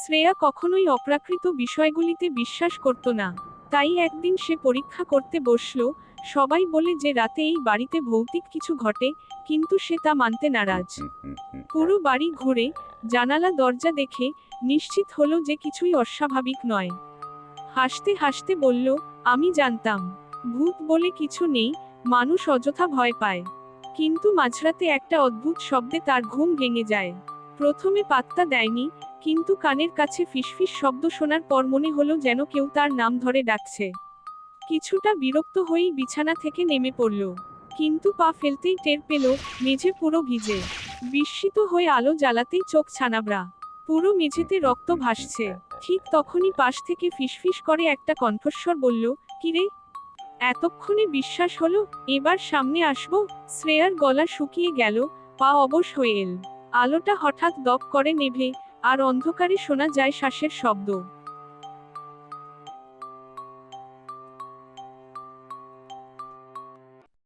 শ্রেয়া কখনোই অপ্রাকৃত বিষয়গুলিতে বিশ্বাস করত না। তাই একদিন সে পরীক্ষা করতে বসল। সবাই বলে যে রাতে এই বাড়িতে ভৌতিক কিছু ঘটে, কিন্তু সে তা মানতে নারাজ। পুরো বাড়ি ঘুরে জানালা দরজা দেখে নিশ্চিত হলো যে কিছুই অস্বাভাবিক নয়। হাসতে হাসতে বলল, আমি জানতাম ভূত বলে কিছু নেই, মানুষ অযথা ভয় পায়। কিন্তু মাঝরাতে একটা অদ্ভুত শব্দে তার ঘুম ভেঙে যায়। প্রথমে পাত্তা দেয়নি, কিন্তু কানের কাছে ফিসফিস শব্দ শোনার পর মনে হলো যেন কেউ তার নাম ধরে ডাকছে। কিছুটা বিরক্ত হয়েই বিছানা থেকে নেমে পড়ল, কিন্তু পা ফেলতেই টের পেল মেঝে পুরো ভিজে। বিস্মিত হয়ে আলো জ্বালাতেই চোখ ছানাবড়া, পুরো মেঝেতে রক্ত ভাসছে। ঠিক তখনই পাশ থেকে ফিসফিস করে একটা কণ্ঠস্বর বলল, কিরে, এতক্ষণে বিশ্বাস হলো? এবার সামনে আসবো? শ্রেয়ার গলা শুকিয়ে গেল, পা অবশ হয়ে এল। আলোটা হঠাৎ দপ করে নেভে, আর অন্ধকারে শোনা যায় শ্বাসের শব্দ।